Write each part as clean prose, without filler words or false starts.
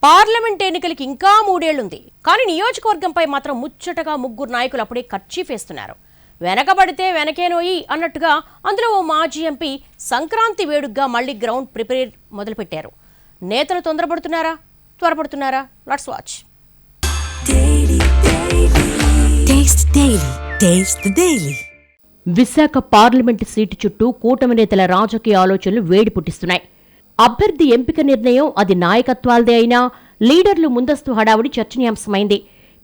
Parliament ఎన్నికలకి ఇంకా 3 ఏళ్లుంది. కానీ నియోజకవర్గంపై మాత్రం ముచ్చటగా ముగ్గురు నాయకులు అప్పుడే కర్చీఫేస్తున్నారు. వెనకబడితే వెనకేనోయి అన్నట్టుగా అందులో ఓ మాజీ ఎంపీ సంక్రాంతి వేడుగ్గా మళ్లీ గ్రౌండ్ ప్రిపేర్ మొదలుపెట్టారు. నేతలు తొందరపడుతున్నారా, త్వరపడుతున్నారా? Let's watch. Visakha parliament seat చుట్టూ కూటమి నేతల రాజకీయ ఆలోచనలు వేడి పుట్టిస్తున్నాయి. అభ్యర్థి ఎంపిక నిర్ణయం అది నాయకత్వాలదే అయినా లీడర్లు ముందస్తు హడావుడి చర్చనీయాంశమైంది.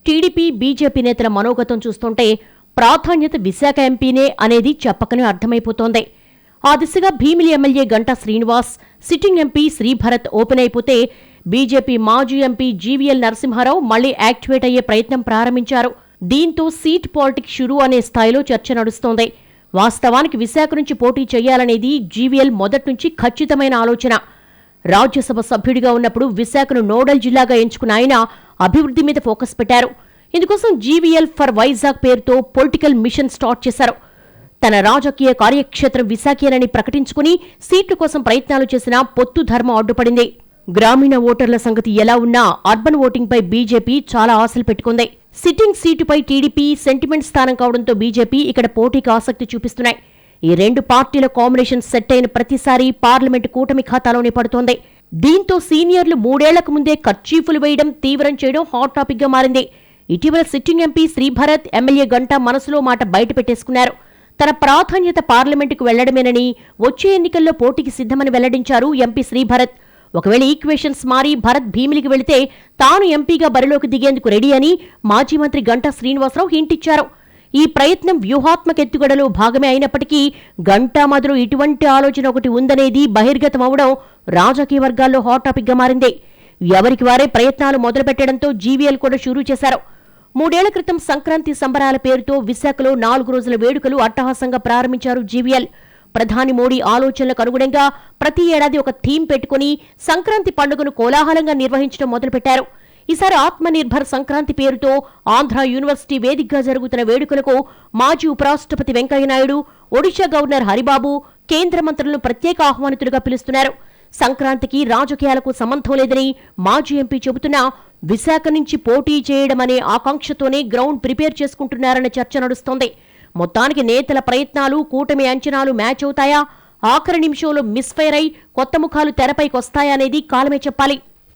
టీడీపీ, బీజేపీ నేతల మనోగతం చూస్తుంటే ప్రాధాన్యత విశాఖ ఎంపీనే అనేది చెప్పకనే అర్థమైపోతోంది. ఆ దిశగా Bheemili MLA Ganta Srinivas, sitting MP Sribharat open అయిపోతే బీజేపీ మాజీ ఎంపీ జీవీఎల్ నరసింహారావు మళ్లీ యాక్టివేట్ అయ్యే ప్రయత్నం ప్రారంభించారు. దీంతో సీట్ పాలిటిక్స్ షురూ అనే స్థాయిలో చర్చ నడుస్తోంది. వాస్తవానికి విశాఖ నుంచి పోటీ చేయాలనేది జీవీఎల్ మొదట్నుంచి ఖచ్చితమైన ఆలోచన. రాజ్యసభ సభ్యుడిగా ఉన్నప్పుడు విశాఖను నోడల్ జిల్లాగా ఎంచుకున్న ఆయన అభివృద్ధి మీద ఫోకస్ పెట్టారు. ఇందుకోసం జీవీఎల్ ఫర్ వైజాగ్ పేరుతో పొలిటికల్ మిషన్ స్టార్ట్ చేశారు. తన రాజకీయ కార్యక్షేత్రం విశాఖేనని ప్రకటించుకుని సీట్ల కోసం ప్రయత్నాలు చేసినా పొత్తు ధర్మం అడ్డుపడింది. గ్రామీణ ఓటర్ల సంగతి ఎలా ఉన్నా అర్బన్ ఓటింగ్పై బీజేపీ చాలా ఆశలు పెట్టుకుంది. సిట్టింగ్ సీటుపై టీడీపీ సెంటిమెంట్ స్థానం కావడంతో బీజేపీ ఇక్కడ పోటీకి ఆసక్తి చూపిస్తున్నాయి. ఈ రెండు పార్టీల కాంబినేషన్ సెట్ అయిన ప్రతిసారి పార్లమెంటు కూటమి ఖాతాలోనే పడుతోంది. దీంతో సీనియర్లు 3 ఏళ్లకు ముందే కర్చీఫులు వేయడం, తీవ్రం చేయడం హాట్ టాపిక్ గా మారింది. ఇటీవల sitting MP Sribharat, MLA Ganta మనసులో మాట బయట పెట్టేసుకున్నారు. తన ప్రాధాన్యత పార్లమెంటుకు వెళ్లడమేనని, వచ్చే ఎన్నికల్లో పోటీకి సిద్ధమని వెల్లడించారు ఎంపీ శ్రీభరత్. ఒకవేళ ఈక్వేషన్స్ మారి భరత్ భీమిలికి వెళితే తాను ఎంపీగా బరిలోకి దిగేందుకు రెడీ అని మాజీ మంత్రి గంటా శ్రీనివాసరావు హింటిచ్చారు. ఈ ప్రయత్నం వ్యూహాత్మక ఎత్తుగడలో భాగమే అయినప్పటికీ గంటా మధ్యలో ఇటువంటి ఆలోచన ఒకటి ఉందనేది బహిర్గతమవడం రాజకీయ వర్గాల్లో హాట్ టాపిక్ గా మారింది. ఎవరికి వారే ప్రయత్నాలు మొదలుపెట్టడంతో జీవీఎల్ కూడా షురూ చేశారు. 3 ఏళ్ల క్రితం సంక్రాంతి సంబరాల పేరుతో విశాఖలో 4 రోజుల వేడుకలు అట్టహాసంగా ప్రారంభించారు జీవీఎల్. ప్రధాని మోడీ ఆలోచనలకు అనుగుణంగా ప్రతి ఏడాది ఒక థీమ్ పెట్టుకుని సంక్రాంతి పండుగను కోలాహలంగా నిర్వహించడం మొదలుపెట్టారు. ఈసారి ఆత్మనిర్భర్ సంక్రాంతి పేరుతో ఆంధ్ర యూనివర్సిటీ వేదికగా జరుగుతున్న వేడుకలకు మాజీ ఉపరాష్ట్రపతి వెంకయ్యనాయుడు, ఒడిషా గవర్నర్ హరిబాబు, కేంద్ర మంత్రులను ప్రత్యేక ఆహ్వానితులుగా పిలుస్తున్నారు. సంక్రాంతికి రాజకీయాలకు సంబంధం లేదని మాజీ ఎంపీ చెబుతున్నా విశాఖ నుంచి పోటీ చేయడమనే ఆకాంక్షతోనే గ్రౌండ్ ప్రిపేర్ చేసుకుంటున్నారన్న చర్చ నడుస్తోంది. మొత్తానికి నేతల ప్రయత్నాలు, కూటమి అంచనాలు మ్యాచ్ అవుతాయా, ఆఖరి నిమిషంలో మిస్ఫైర్ అయి కొత్త ముఖాలు తెరపైకొస్తాయా అనేది కాలమే చెప్పాలి.